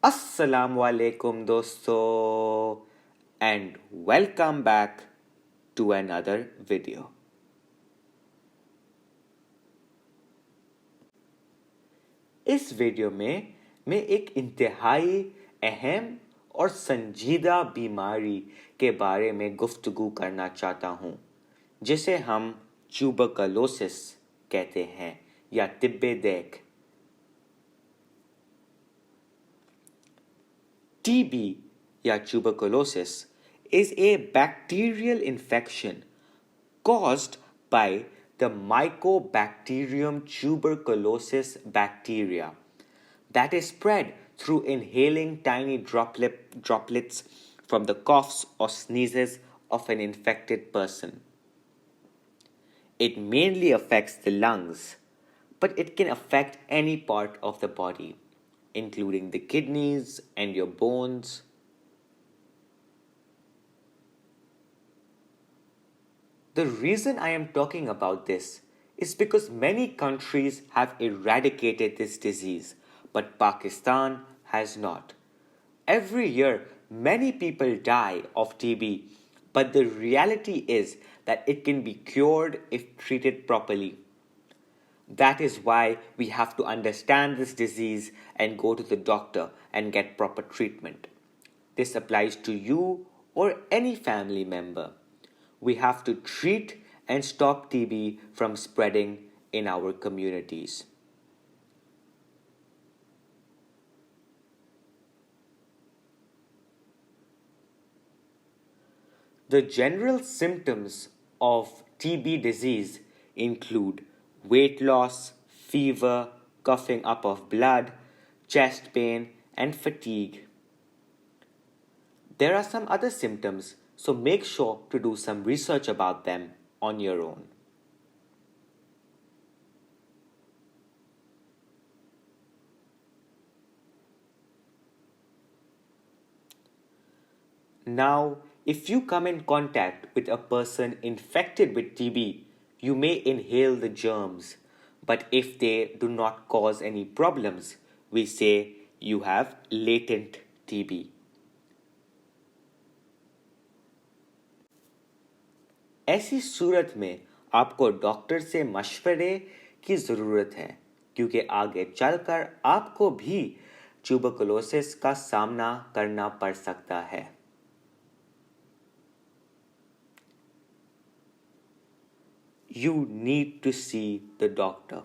Assalamu alaikum dosto and welcome back to another video. इस video में मैं एक इंतहाई अहम और संजीदा बीमारी के बारे में गुफ्तगू करना चाहता हूँ जिसे हम ट्यूबरकुलोसिस कहते हैं या तिब्बे देख। TB या tuberculosis is a bacterial infection caused by the Mycobacterium tuberculosis bacteria that is spread through inhaling tiny droplets from the coughs or sneezes of an infected person. It mainly affects the lungs, but it can affect any part of the body, including the kidneys and your bones. The reason I am talking about this is because many countries have eradicated this disease, but Pakistan has not. Every year, many people die of TB, but the reality is that it can be cured if treated properly. That is why we have to understand this disease and go to the doctor and get proper treatment. This applies to you or any family member. We have to treat and stop TB from spreading in our communities. The general symptoms of TB disease include weight loss, fever, coughing up of blood, chest pain, and fatigue. There are some other symptoms, so make sure to do some research about them on your own. Now, if you come in contact with a person infected with TB, you may inhale the germs, but if they do not cause any problems, we say you have latent TB. ऐसी सूरत में आपको doctor से मशवरे की ज़रूरत है क्योंकि आगे चलकर आपको भी ट्यूबरकुलोसिस का सामना करना पड़ सकता है। You need to see the doctor.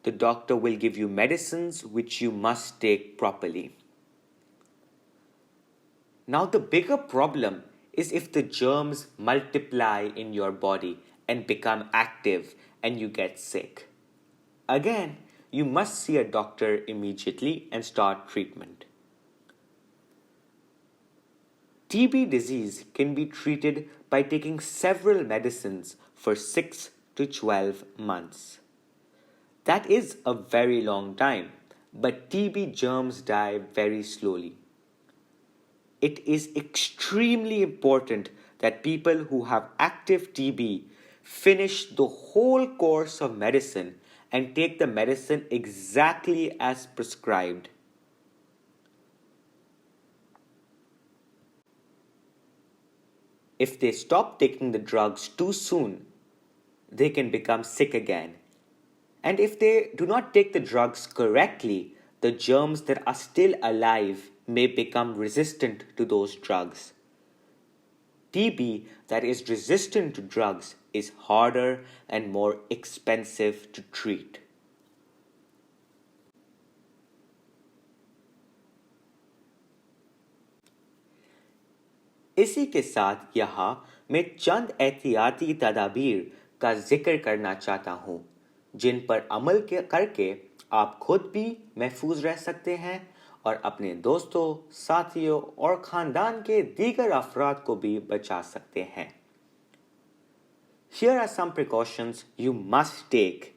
The doctor will give you medicines which you must take properly. Now, the bigger problem is if the germs multiply in your body and become active and you get sick. Again, you must see a doctor immediately and start treatment. TB disease can be treated by taking several medicines for 6 to 12 months. That is a very long time, but TB germs die very slowly. It is extremely important that people who have active TB finish the whole course of medicine and take the medicine exactly as prescribed. If they stop taking the drugs too soon, they can become sick again. And if they do not take the drugs correctly, the germs that are still alive may become resistant to those drugs. TB that is resistant to drugs is harder and more expensive to treat. इसी के साथ यहाँ मैं चंद एहतियाती तदाबीर का जिक्र करना चाहता हूँ जिन पर अमल करके आप खुद भी महफूज रह सकते हैं और अपने दोस्तों, साथियों और ख़ानदान के दीगर अफराद को भी बचा सकते हैं. Here are some precautions you must take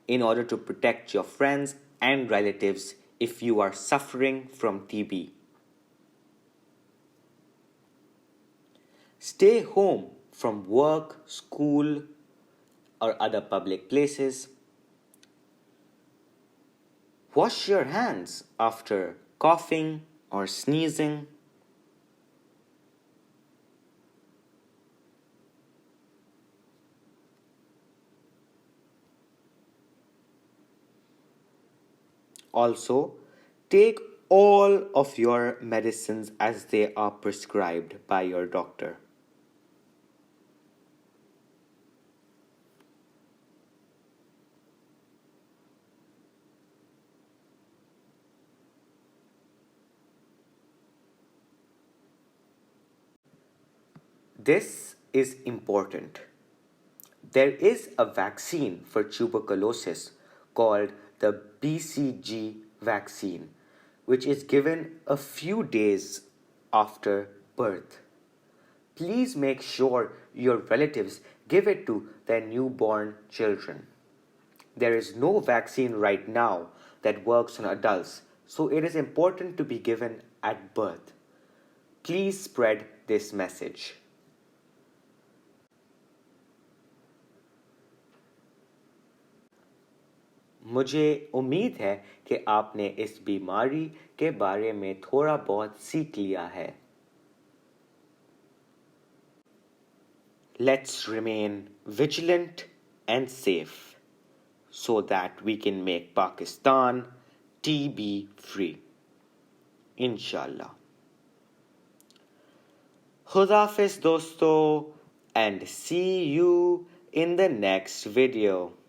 in order to protect your friends and relatives if you are suffering from TB. Stay home from work, school, or other public places. Wash your hands after coughing or sneezing. Also, take all of your medicines as they are prescribed by your doctor. This is important. There is a vaccine for tuberculosis called the BCG vaccine, which is given a few days after birth. Please make sure your relatives give it to their newborn children. There is no vaccine right now that works on adults, so it is important to be given at birth. Please spread this message. मुझे उम्मीद है कि आपने इस बीमारी के बारे में थोड़ा बहुत सीख लिया है. Let's remain vigilant and safe so that we can make Pakistan TB free. Inshallah. Khudafiz dosto, and see you in the next video.